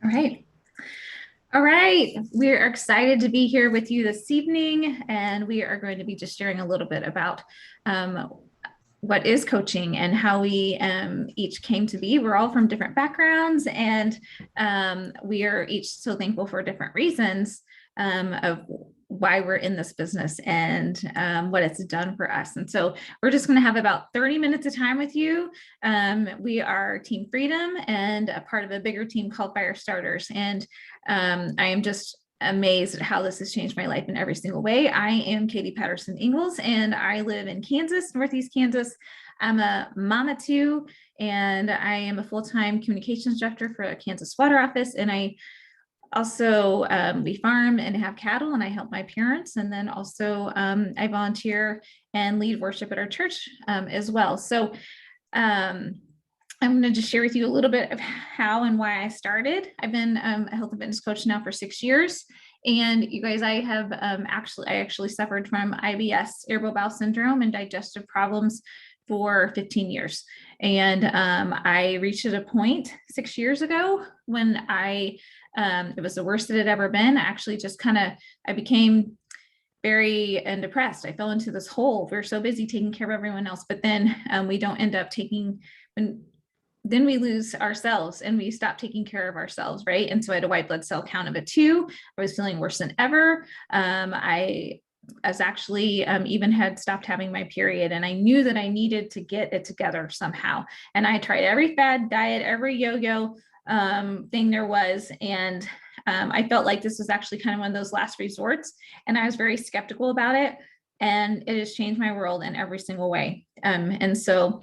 All right. All right. We are excited to be here with you this evening, and we are going to be just sharing a little bit about um, what is coaching and how we each came to be. We're all from different backgrounds, and we are each so thankful for different reasons of why we're in this business and what it's done for us. And so we're just going to have about 30 minutes of time with you. We are Team Freedom and a part of a bigger team called Fire Starters. And I am just amazed at how this has changed my life in every single way. I am Katie Patterson Ingalls, and I live in Kansas, Northeast Kansas. I'm a mama too, and I am a full-time communications director for a Kansas water office. And I also we farm and have cattle, and I help my parents. And then also I volunteer and lead worship at our church as well. So I'm going to just share with you a little bit of how and why I started. I've been a health and fitness coach now for 6 years. And you guys, I have I actually suffered from IBS, irritable bowel syndrome, and digestive problems for 15 years. And I reached at a point 6 years ago when it was the worst it had ever been. I actually just I became very depressed. I fell into this hole. We're so busy taking care of everyone else, but then we don't end up then we lose ourselves and we stop taking care of ourselves, right? And so I had a white blood cell count of a 2. I was feeling worse than ever. I was actually even had stopped having my period, and I knew that I needed to get it together somehow. And I tried every fad diet, every yo-yo thing there was. And I felt like this was actually kind of one of those last resorts. And I was very skeptical about it. And it has changed my world in every single way. And so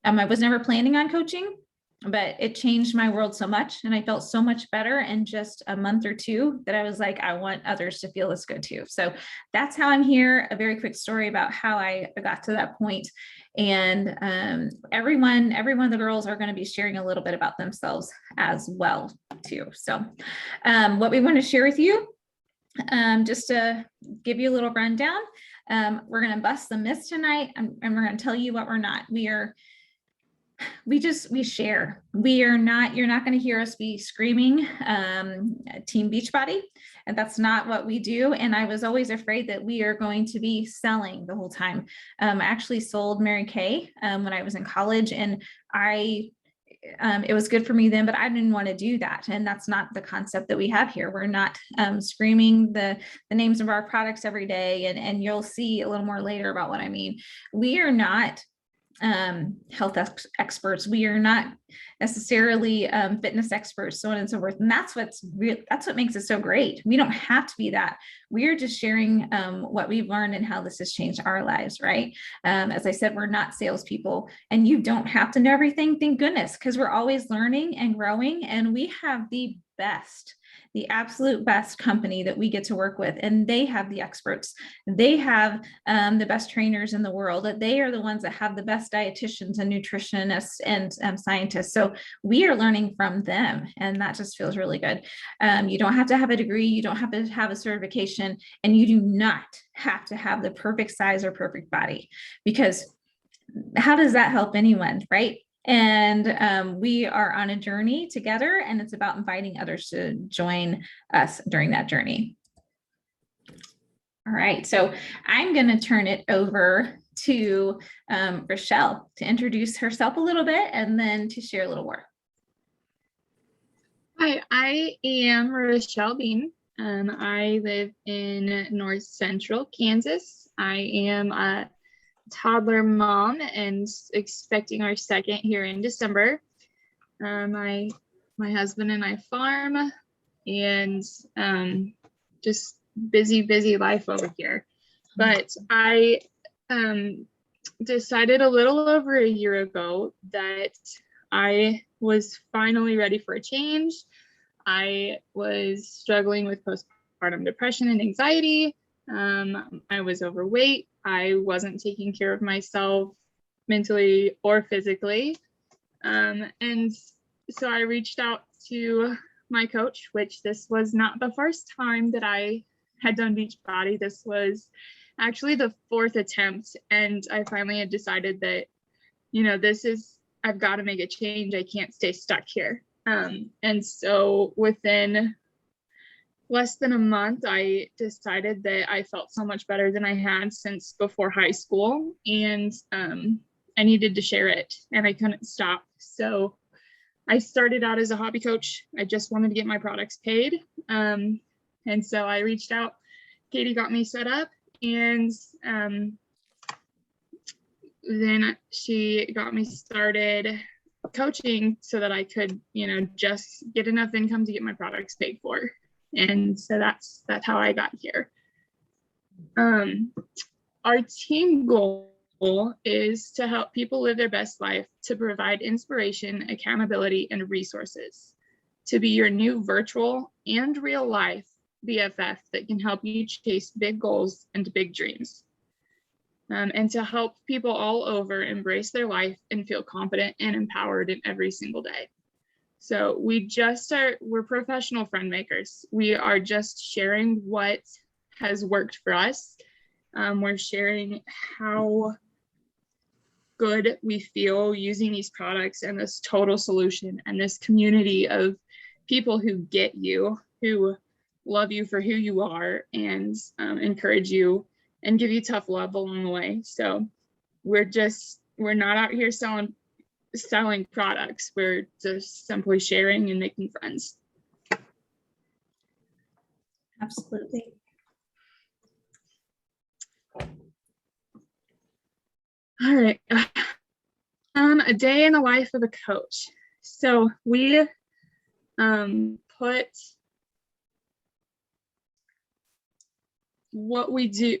I was never planning on coaching, but it changed my world so much. And I felt so much better in just a month or 2 that I was like, I want others to feel this good too. So that's how I'm here. A very quick story about how I got to that point. And every one of the girls are going to be sharing a little bit about themselves as well too. So what we want to share with you, just to give you a little rundown, we're going to bust the myths tonight, and we're going to tell you what we're not. We share. You're not going to hear us be screaming Team Beachbody, and that's not what we do. And I was always afraid that we are going to be selling the whole time. I actually sold Mary Kay when I was in college, and it was good for me then, but I didn't want to do that. And that's not the concept that we have here. We're not screaming the names of our products every day. And you'll see a little more later about what I mean. We are not health experts. We are not necessarily fitness experts, so on and so forth. And that's what makes it so great. We don't have to be that. We are just sharing what we've learned and how this has changed our lives, right? As I said, we're not salespeople, and you don't have to know everything. Thank goodness, because we're always learning and growing, and we have the absolute best company that we get to work with. And they have the experts. They have the best trainers in the world. They are the ones that have the best dietitians and nutritionists and scientists. So we are learning from them. And that just feels really good. You don't have to have a degree. You don't have to have a certification. And you do not have to have the perfect size or perfect body, because how does that help anyone, right? And we are on a journey together, and it's about inviting others to join us during that journey. All right, so I'm going to turn it over to Rochelle to introduce herself a little bit and then to share a little more. Hi, I am Rochelle Bean. I live in North Central Kansas. I am a toddler mom and expecting our second here in December. My husband and I farm, and just busy life over here. But I decided a little over a year ago that I was finally ready for a change. I was struggling with postpartum depression and anxiety. I was overweight. I wasn't taking care of myself mentally or physically. And so I reached out to my coach, which this was not the first time that I had done Beachbody. This was actually the 4th attempt. And I finally had decided that, I've got to make a change. I can't stay stuck here. And so within less than a month, I decided that I felt so much better than I had since before high school, and I needed to share it, and I couldn't stop. So I started out as a hobby coach. I just wanted to get my products paid. And so I reached out. Katie got me set up, and then she got me started coaching so that I could, just get enough income to get my products paid for. And so that's how I got here. Our team goal is to help people live their best life, to provide inspiration, accountability, and resources, to be your new virtual and real life BFF that can help you chase big goals and big dreams. And to help people all over embrace their life and feel confident and empowered in every single day. So we're professional friend makers. We are just sharing what has worked for us. We're sharing how good we feel using these products and this total solution and this community of people who get you, who love you for who you are, and encourage you and give you tough love along the way. So we're not out here selling products. We're just simply sharing and making friends. Absolutely. All right. A day in the life of a coach. So we put what we do,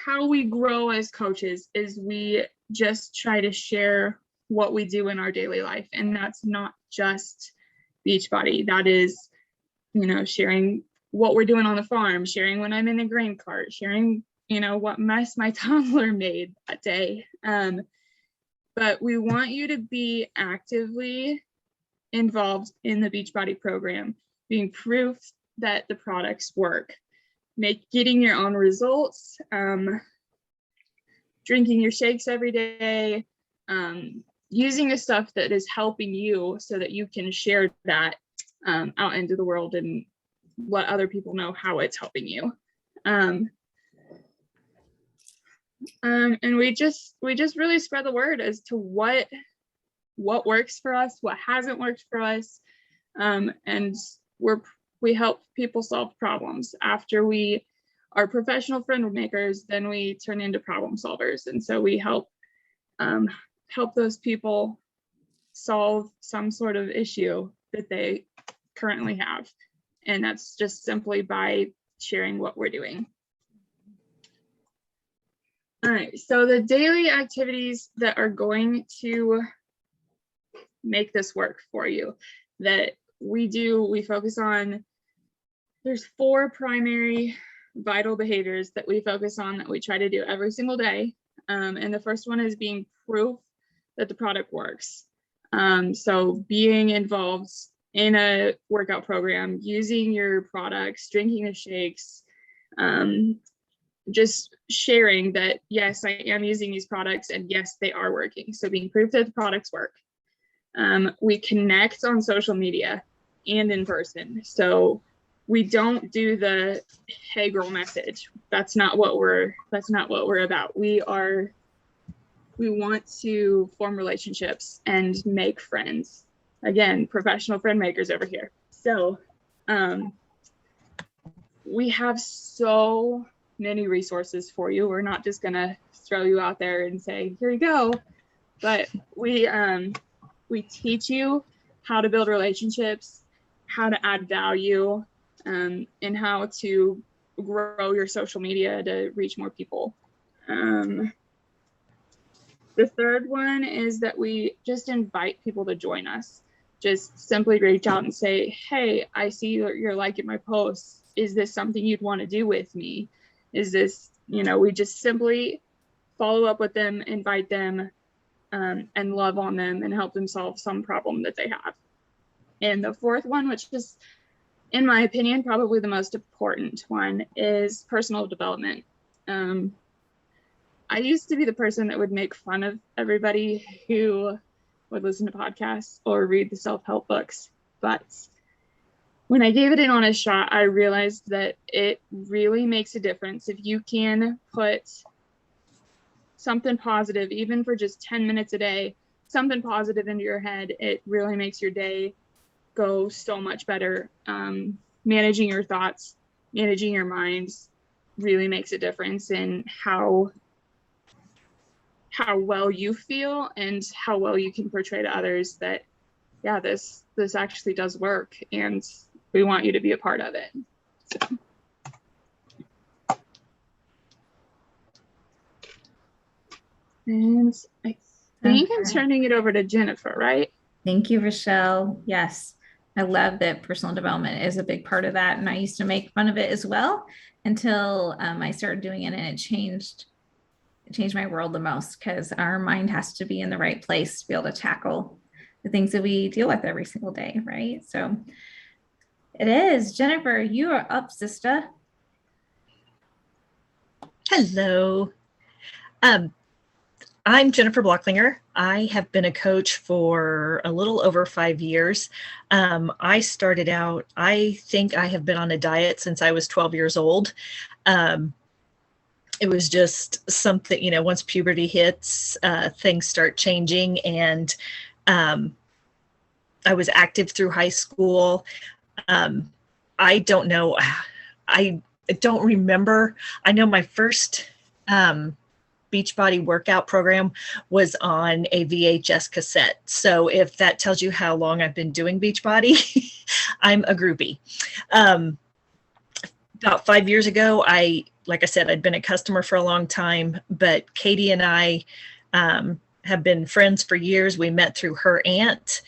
how we grow as coaches is we just try to share what we do in our daily life. And that's not just Beachbody. That is, sharing what we're doing on the farm, sharing when I'm in the grain cart, sharing, what mess my toddler made that day. But we want you to be actively involved in the Beachbody program, being proof that the products work, getting your own results, drinking your shakes every day, using the stuff that is helping you so that you can share that out into the world and let other people know how it's helping you. And we just really spread the word as to what works for us, what hasn't worked for us, and we help people solve problems. After we are professional friend makers, then we turn into problem solvers, and so we help those people solve some sort of issue that they currently have, and that's just simply by sharing what we're doing. All right, so the daily activities that are going to make this work for you that we focus on, there's 4 primary vital behaviors that we focus on that we try to do every single day. And the first one is being proof that the product works. So being involved in a workout program, using your products, drinking the shakes, just sharing that, yes, I am using these products and yes, they are working. So being proof that the products work. We connect on social media and in person. So we don't do the hey girl message. That's not what we're about. We want to form relationships and make friends. Again, professional friend makers over here. So we have so many resources for you. We're not just gonna throw you out there and say, here you go. But we teach you how to build relationships, how to add value, and how to grow your social media to reach more people. The third one is that we just invite people to join us. Just simply reach out and say, hey, I see you're liking my posts. Is this something you'd want to do with me? Is this, we just simply follow up with them, invite them, and love on them and help them solve some problem that they have. And the fourth one, which is, in my opinion, probably the most important one, is personal development. I used to be the person that would make fun of everybody who would listen to podcasts or read the self-help books. But when I gave it an honest shot, I realized that it really makes a difference. If you can put something positive, even for just 10 minutes a day, something positive into your head, it really makes your day go so much better. Managing your thoughts, managing your minds really makes a difference in how well you feel and how well you can portray to others that, yeah, this actually does work and we want you to be a part of it. So. And I think I'm turning it over to Jennifer, right? Thank you, Rochelle. Yes, I love that personal development is a big part of that. And I used to make fun of it as well until I started doing it, and it changed my world the most, because our mind has to be in the right place to be able to tackle the things that we deal with every single day, right? So it is. Jennifer, you are up, sister. Hello. I'm Jennifer Blocklinger. I have been a coach for a little over 5 years. I started out, I think I have been on a diet since I was 12 years old. It was just something, once puberty hits, things start changing, and I was active through high school. I don't know. I don't remember. I know my first Beachbody workout program was on a VHS cassette. So if that tells you how long I've been doing Beachbody, I'm a groupie. About 5 years ago, like I said, I'd been a customer for a long time, but Katie and I have been friends for years. We met through her aunt,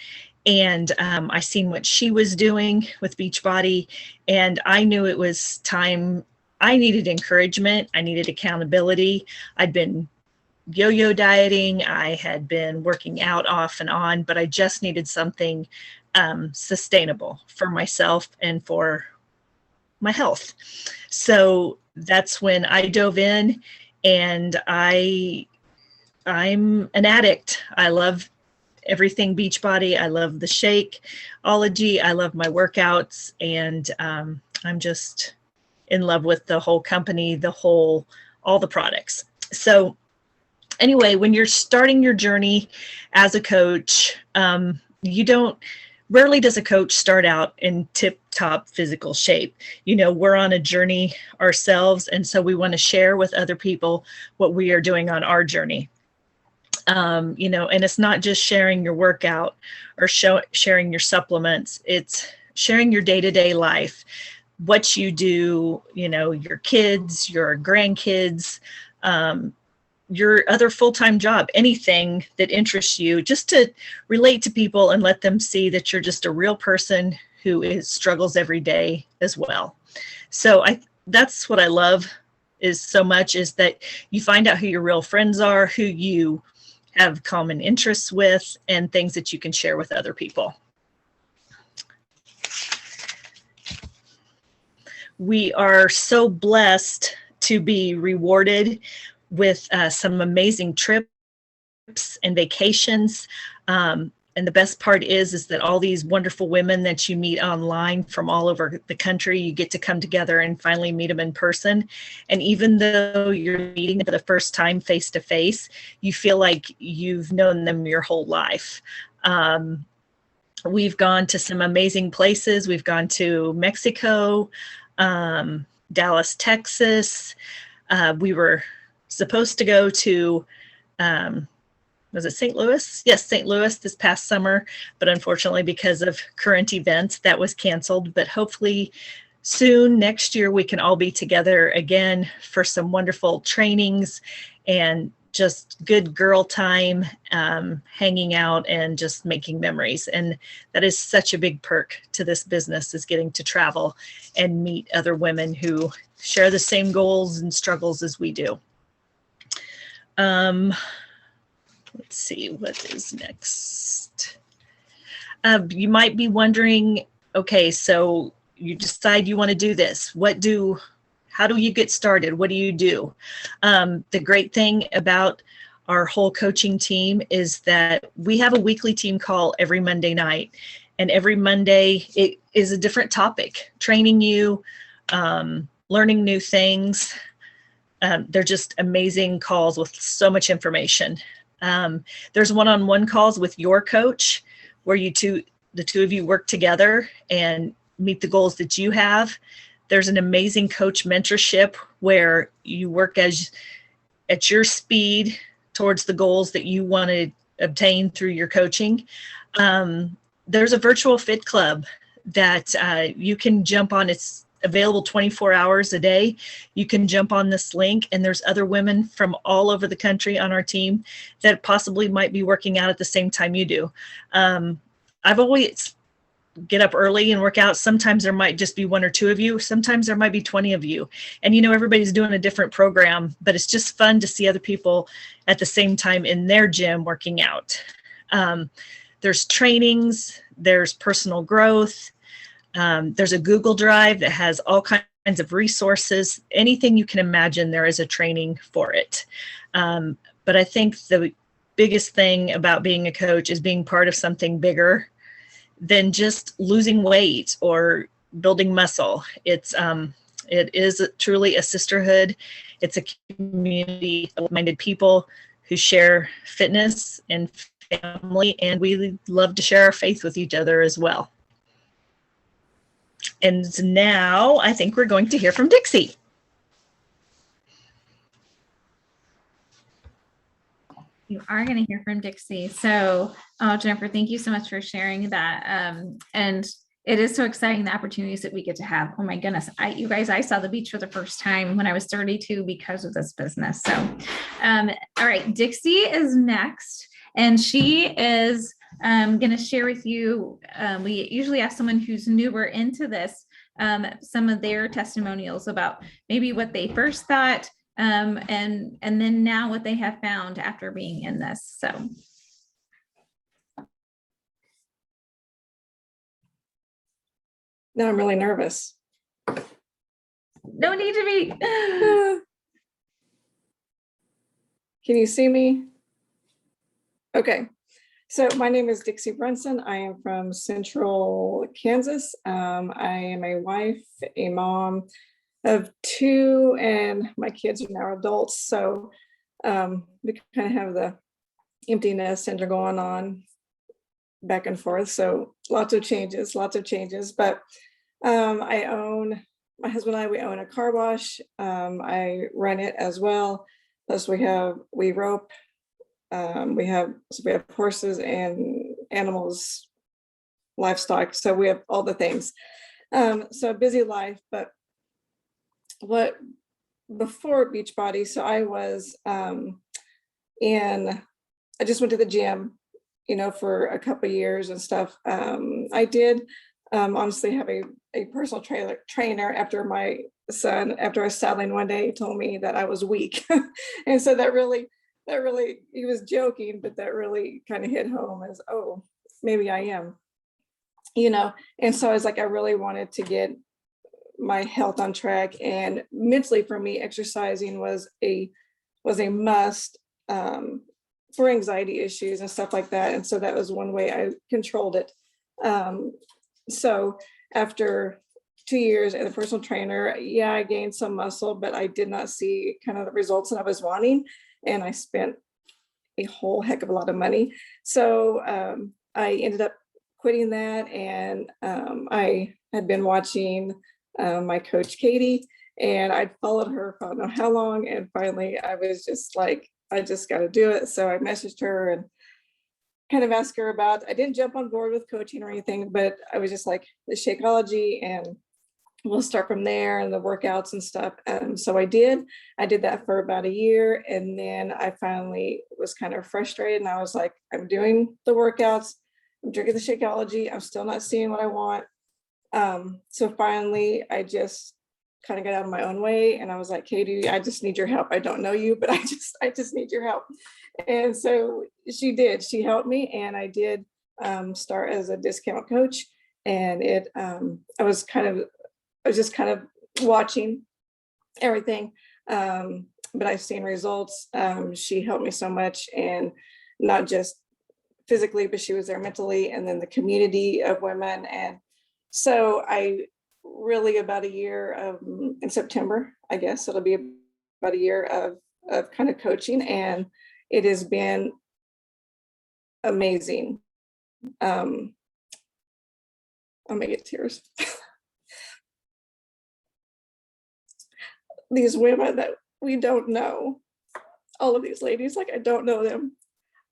and I seen what she was doing with Beachbody, and I knew it was time. I needed encouragement. I needed accountability. I'd been yo-yo dieting. I had been working out off and on, but I just needed something sustainable for myself and for my health. So that's when I dove in, and I'm an addict. I love everything Beachbody. I love the Shakeology. I love my workouts, and I'm just in love with the whole company, all the products. So anyway, when you're starting your journey as a coach, rarely does a coach start out in tip-top physical shape. We're on a journey ourselves, and so we want to share with other people what we are doing on our journey. And it's not just sharing your workout or sharing your supplements. It's sharing your day-to-day life, what you do, your kids, your grandkids, your other full-time job, anything that interests you, just to relate to people and let them see that you're just a real person who struggles every day as well. So that's what I love so much is that you find out who your real friends are, who you have common interests with, and things that you can share with other people. We are so blessed to be rewarded with some amazing trips and vacations. And the best part is that all these wonderful women that you meet online from all over the country, you get to come together and finally meet them in person. And even though you're meeting for the first time face to face, you feel like you've known them your whole life. We've gone to some amazing places. We've gone to Mexico, Dallas, Texas. We were supposed to go to, was it St. Louis? Yes, St. Louis this past summer, but unfortunately because of current events that was canceled. But hopefully soon next year we can all be together again for some wonderful trainings and just good girl time, hanging out and just making memories. And that is such a big perk to this business, is getting to travel and meet other women who share the same goals and struggles as we do. Let's see, what is next? You might be wondering, okay, so you decide you want to do this. How do you get started? What do you do? The great thing about our whole coaching team is that we have a weekly team call every Monday night. And every Monday it is a different topic, training you, learning new things. They're just amazing calls with so much information. There's one-on-one calls with your coach where the two of you work together and meet the goals that you have. There's an amazing coach mentorship where you work at your speed towards the goals that you want to obtain through your coaching. There's a virtual fit club that you can jump on. It's available 24 hours a day. You can jump on this link, and there's other women from all over the country on our team that possibly might be working out at the same time you do. I've always get up early and work out. Sometimes there might just be one or two of you. Sometimes there might be 20 of you. And, everybody's doing a different program, but it's just fun to see other people at the same time in their gym working out. There's trainings, there's personal growth. There's a Google Drive that has all kinds of resources. Anything you can imagine, there is a training for it. But I think the biggest thing about being a coach is being part of something bigger than just losing weight or building muscle. It is truly a sisterhood. It's a community of minded people who share fitness and family, and we love to share our faith with each other as well. And now I think we're going to hear from Dixie. You are going to hear from Dixie. So, Jennifer, thank you so much for sharing that. And it is so exciting, the opportunities that we get to have. Oh my goodness. You guys, I saw the beach for the first time when I was 32 because of this business. So, all right, Dixie is next, and she is going to share with you. We usually ask someone who's newer into this, some of their testimonials about maybe what they first thought, and then now what they have found after being in this. So. Now I'm really nervous. No need to be. Can you see me? Okay. So my name is Dixie Brunson. I am from Central Kansas. I am a wife, a mom of two, and my kids are now adults. So we kind of have the empty nest syndrome going on back and forth. So lots of changes, but my husband and I, we own a car wash. I run it as well. Plus we rope. We have horses and animals, livestock. So we have all the things. So a busy life, but before Beachbody, so I was I just went to the gym, for a couple of years and stuff. I did honestly have a personal trainer after I was saddling one day, he told me that I was weak. And so that really, he was joking, but that really kind of hit home as, oh, maybe I am, and so I was like, I really wanted to get my health on track, and mentally for me, exercising was a must for anxiety issues and stuff like that. And so that was one way I controlled it. So after 2 years as a personal trainer, I gained some muscle, but I did not see kind of the results that I was wanting. And I spent a whole heck of a lot of money. So I ended up quitting that. And I had been watching my coach, Katie, and I'd followed her for I don't know how long. And finally, I was just like, I just got to do it. So I messaged her and kind of asked her about, I didn't jump on board with coaching or anything, but I was just like, the Shakeology, and we'll start from there, and the workouts and stuff. So I did that for about a year. And then I finally was kind of frustrated, and I was like, I'm doing the workouts, I'm drinking the Shakeology, I'm still not seeing what I want. So finally I just kind of got out of my own way, and I was like, Katie, I just need your help. I don't know you, but I just need your help. And so she helped me, and I did start as a discount coach. And I was just kind of watching everything. but I've seen results. She helped me so much, and not just physically, but she was there mentally, and then the community of women. And so I really, about a year of, in September, I guess it'll be about a year of kind of coaching, and it has been amazing. I may get tears. These women that we don't know, all of these ladies, like I don't know them,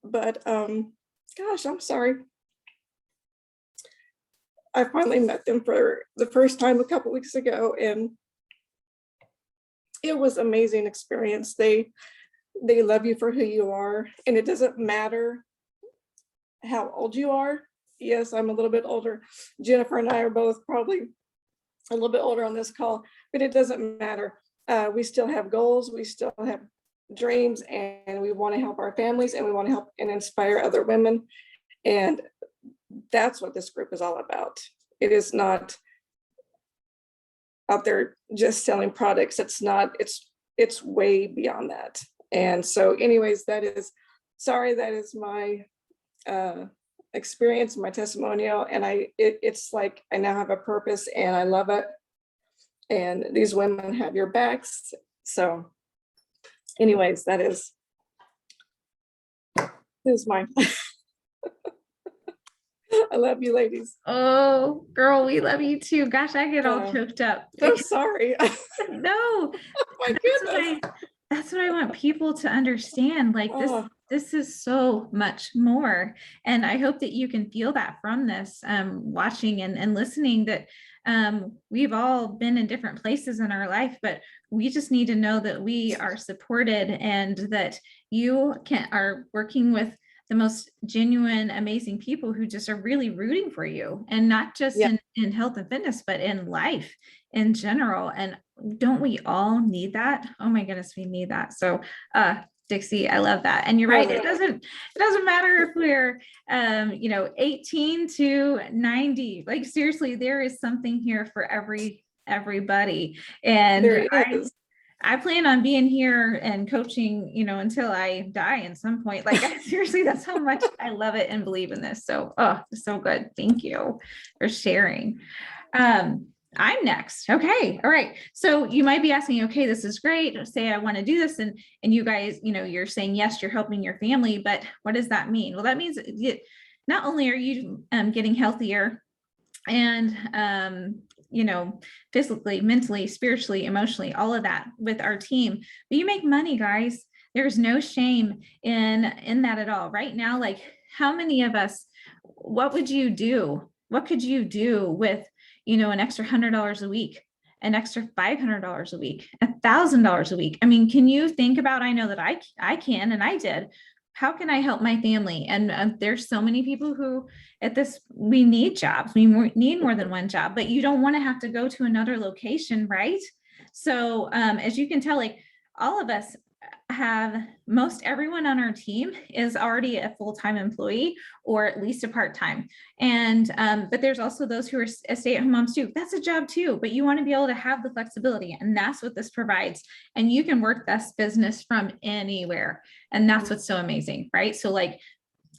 but gosh, I'm sorry. I finally met them for the first time a couple weeks ago, and it was an amazing experience. They love you for who you are, and it doesn't matter how old you are. Yes, I'm a little bit older. Jennifer and I are both probably a little bit older on this call, but it doesn't matter. We still have goals, we still have dreams, and we want to help our families, and we want to help and inspire other women. And that's what this group is all about. It is not out there just selling products. It's not, it's way beyond that. And so anyways, that is my experience, my testimonial. And it's like, I now have a purpose, and I love it. And these women have your backs. So anyways, that is mine. I love you, ladies. Oh, girl, we love you too. Gosh, I get all choked up. I'm sorry. No, My goodness. that's what I want people to understand. Like Oh. this is so much more. And I hope that you can feel that from this, watching and listening, that we've all been in different places in our life, but we just need to know that we are supported, and that you are working with the most genuine, amazing people who just are really rooting for you, and not just in health and fitness, but in life in general. And don't we all need that? Oh my goodness, we need that. So Dixie, I love that. And you're right. It doesn't matter if we're 18 to 90. Like seriously, there is something here for everybody. And I plan on being here and coaching, until I die in some point. Like seriously, that's how much I love it and believe in this. So, so good. Thank you for sharing. I'm next. Okay. All right. So you might be asking, okay, this is great. Say I want to do this. And you guys, you're saying, yes, you're helping your family, but what does that mean? Well, that means not only are you getting healthier and, physically, mentally, spiritually, emotionally, all of that with our team, but you make money, guys. There's no shame in that at all. Right now, like how many of us, what would you do? What could you do with, an extra $100 a week, an extra $500 a week, $1,000 a week? I mean, can you think about, I know that I can, and I did. How can I help my family? And there's so many people who we need jobs. We need more than one job, but you don't want to have to go to another location, right? So as you can tell, like all of us most everyone on our team is already a full-time employee, or at least a part-time. And but there's also those who are stay-at-home moms too. That's a job too, but you want to be able to have the flexibility, and that's what this provides. And you can work this business from anywhere, and that's what's so amazing, right? So like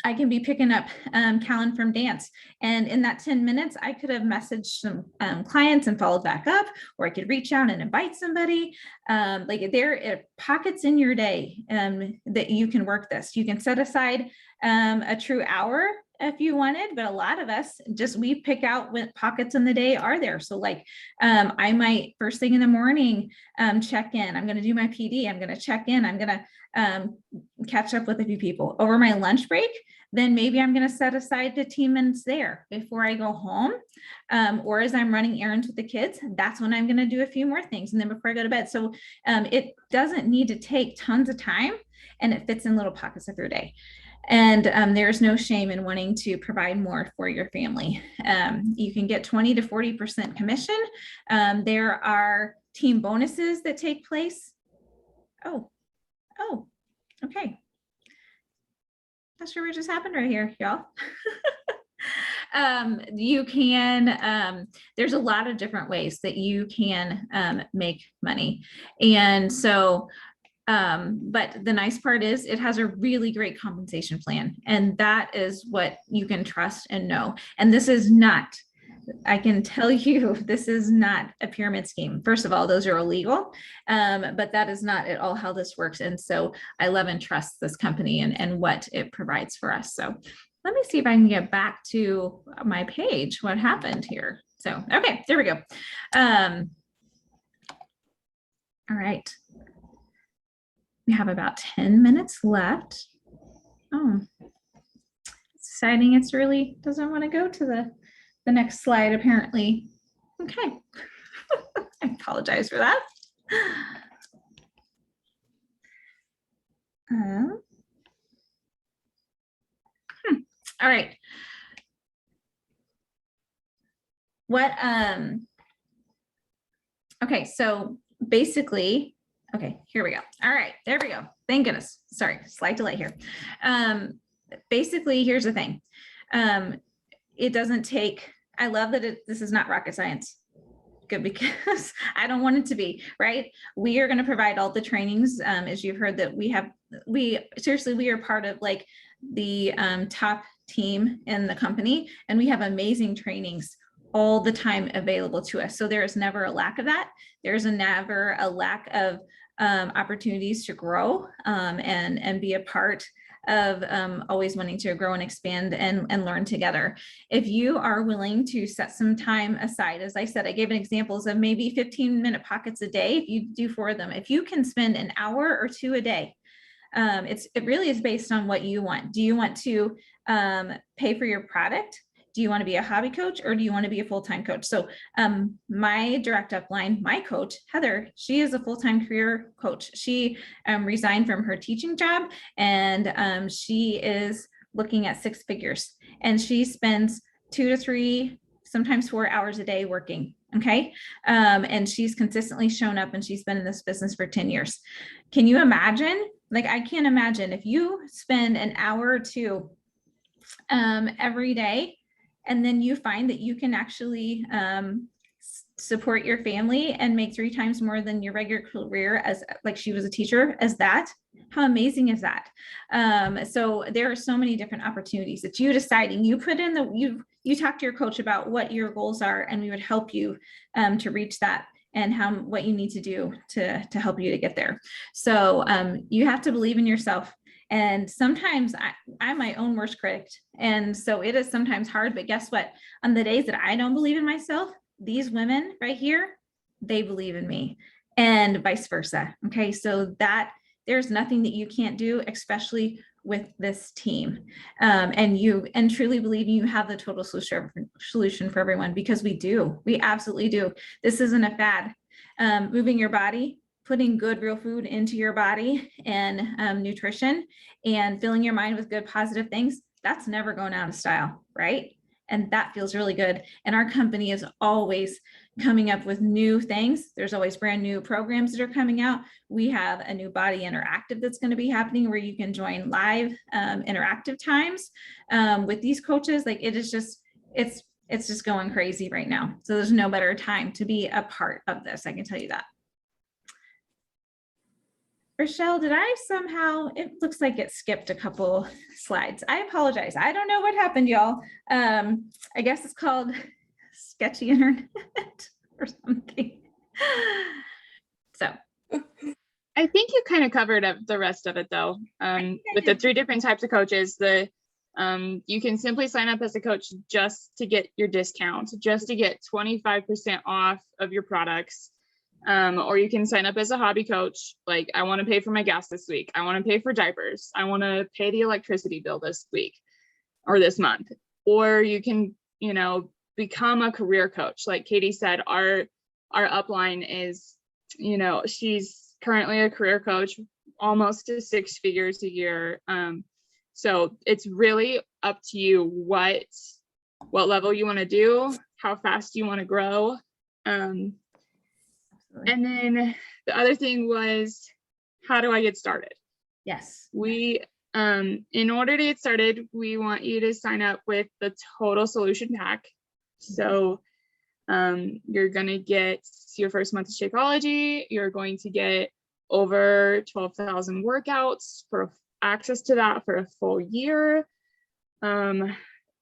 I can be picking up Callan from dance, and in that 10 minutes, I could have messaged some clients and followed back up, or I could reach out and invite somebody. Like there are pockets in your day that you can work this. You can set aside a true hour if you wanted, but a lot of us we pick out what pockets in the day are there. So like I might first thing in the morning check in. I'm going to do my PD. I'm going to check in. I'm going to catch up with a few people over my lunch break. Then maybe I'm going to set aside 15 minutes there before I go home, or as I'm running errands with the kids. That's when I'm going to do a few more things, and then before I go to bed. So it doesn't need to take tons of time, and it fits in little pockets of your day. And there's no shame in wanting to provide more for your family. You can get 20 to 40% commission. There are team bonuses that take place. Oh, okay. Not sure what just happened right here, y'all. You can, there's a lot of different ways that you can make money. And so But the nice part is it has a really great compensation plan, and that is what you can trust and know. And this is not, I can tell you, this is not a pyramid scheme. First of all, those are illegal, but that is not at all how this works. And so I love and trust this company and what it provides for us. So let me see if I can get back to my page. What happened here? So, okay, there we go. All right. We have about 10 minutes left. Oh, it's deciding it's really doesn't want to go to the next slide, apparently. Okay. I apologize for that. All right. Okay, so basically, okay, here we go. All right, there we go. Thank goodness. Sorry, slight delay here. Basically, here's the thing. It doesn't take, I love that this is not rocket science. Good, because I don't want it to be, right? We are going to provide all the trainings, as you've heard that we are part of like the top team in the company, and we have amazing trainings all the time available to us. So there is never a lack of that. There's never a lack of opportunities to grow and be a part of always wanting to grow and expand and learn together. If you are willing to set some time aside, as I said, I gave examples of maybe 15-minute pockets a day. If you do 4 of them, if you can spend an hour or 2 a day, it really is based on what you want. Do you want to pay for your product? Do you want to be a hobby coach, or do you want to be a full-time coach? So my direct upline, my coach, Heather, she is a full-time career coach. She resigned from her teaching job, and she is looking at 6 figures, and she spends 2 to 3, sometimes 4 hours a day working. Okay. And she's consistently shown up, and she's been in this business for 10 years. Can you imagine? Like, I can't imagine if you spend an hour or 2 every day, and then you find that you can actually support your family and make 3 times more than your regular career, as like she was a teacher, as that. How amazing is that? So there are so many different opportunities. It's you deciding. You put in you talk to your coach about what your goals are, and we would help you to reach that, and what you need to do to help you to get there. So you have to believe in yourself. And sometimes I'm my own worst critic. And so it is sometimes hard, but guess what? On the days that I don't believe in myself, these women right here, they believe in me, and vice versa. Okay. So that there's nothing that you can't do, especially with this team. And truly believe you have the total solution for everyone, because we do, we absolutely do. This isn't a fad. Moving your body, putting good real food into your body, and nutrition, and filling your mind with good positive things, that's never going out of style, right? And that feels really good. And our company is always coming up with new things. There's always brand new programs that are coming out. We have a new Body Interactive that's going to be happening, where you can join live interactive times with these coaches. Like, it is just, it's just going crazy right now. So there's no better time to be a part of this, I can tell you that. Rochelle, did I somehow, it looks like it skipped a couple slides. I apologize. I don't know what happened, y'all. I guess it's called sketchy internet or something. So. I think you kind of covered up the rest of it, though. With the 3 different types of coaches, you can simply sign up as a coach just to get your discount, just to get 25% off of your products. Or you can sign up as a hobby coach. Like, I want to pay for my gas this week. I want to pay for diapers. I want to pay the electricity bill this week or this month. Or you can, become a career coach. Like Katie said, our upline is, she's currently a career coach, almost to 6 figures a year. So it's really up to you what level you want to do, how fast you want to grow. And then the other thing was, how do I get started? Yes. We, in order to get started, we want you to sign up with the Total Solution Pack. So you're going to get your first month of Shakeology. You're going to get over 12,000 workouts for access to that for a full year.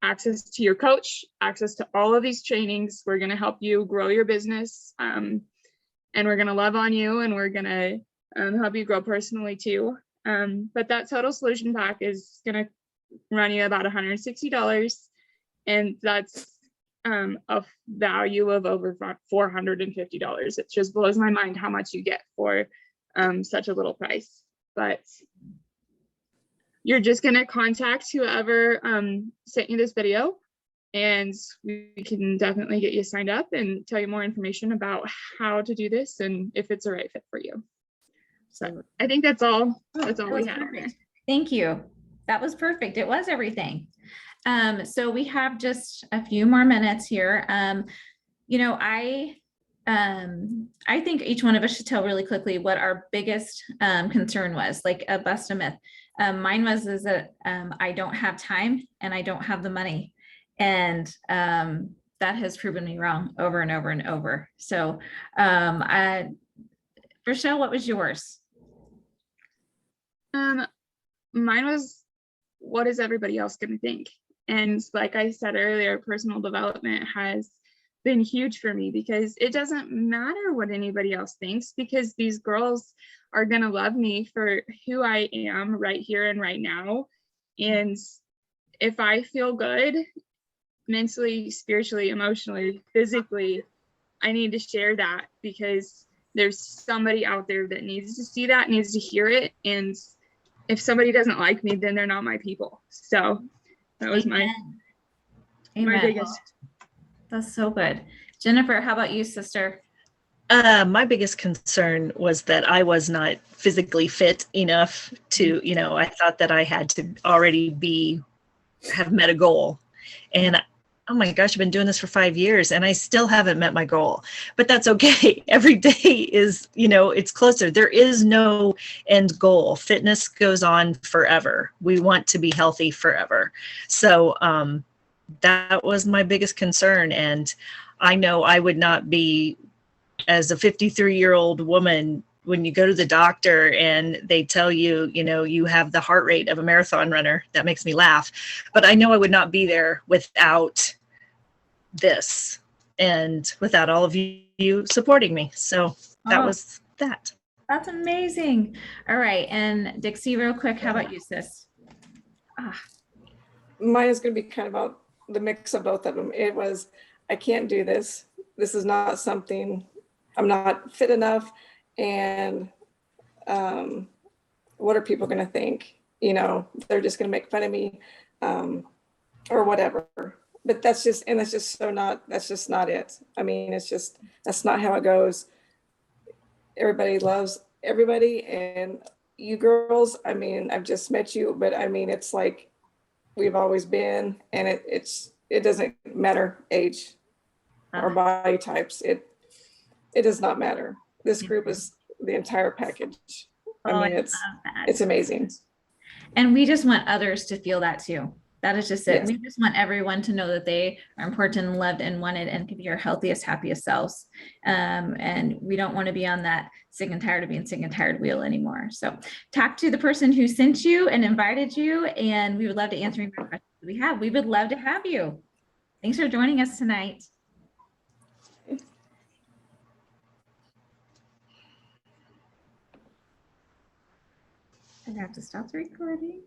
Access to your coach, access to all of these trainings. We're going to help you grow your business. And we're going to love on you, and we're going to help you grow personally too. But that total solution pack is going to run you about $160. And that's a value of over $450. It just blows my mind how much you get for such a little price. But you're just going to contact whoever sent you this video, and we can definitely get you signed up and tell you more information about how to do this and if it's a right fit for you. So I think that's all. That's all we have. Thank you. That was perfect. It was everything. So we have just a few more minutes here. You know, I think each one of us should tell really quickly what our biggest concern was, like a bust a myth. Mine was is that I don't have time and I don't have the money, and that has proven me wrong over and over and over. So, Rochelle, what was yours? Mine was, what is everybody else going to think? And like I said earlier, personal development has been huge for me, because it doesn't matter what anybody else thinks, because these girls are going to love me for who I am right here and right now. And if I feel good mentally, spiritually, emotionally, physically, I need to share that, because there's somebody out there that needs to see that, needs to hear it. And if somebody doesn't like me, then they're not my people. So that was my biggest. That's so good. Jennifer, how about you, sister? My biggest concern was that I was not physically fit enough to, you know, I thought that I had to already have met a goal. And oh my gosh, I've been doing this for 5 years and I still haven't met my goal, but that's okay. Every day is, you know, it's closer. There is no end goal. Fitness goes on forever. We want to be healthy forever. So, that was my biggest concern. And I know I would not be, as a 53-year-old woman, when you go to the doctor and they tell you, you know, you have the heart rate of a marathon runner, that makes me laugh. But I know I would not be there without this and without all of you supporting me. So that was that. That's amazing. All right. And Dixie, real quick, how about you, sis? Mine is going to be kind of about the mix of both of them. It was, I can't do this. This is not something, I'm not fit enough. And what are people going to think? You know, they're just going to make fun of me or whatever. But that's just not it. I mean, that's not how it goes. Everybody loves everybody. And you girls, I mean, I've just met you, but I mean, it's like, we've always been, and it doesn't matter age or body types. It does not matter. This group is the entire package. I mean, it's amazing. And we just want others to feel that too. That is just it. Yes. We just want everyone to know that they are important, loved, and wanted, and can be your healthiest, happiest selves. And we don't want to be on that sick and tired of being sick and tired wheel anymore. So talk to the person who sent you and invited you, and we would love to answer any more questions we have. We would love to have you. Thanks for joining us tonight. I have to stop the recording.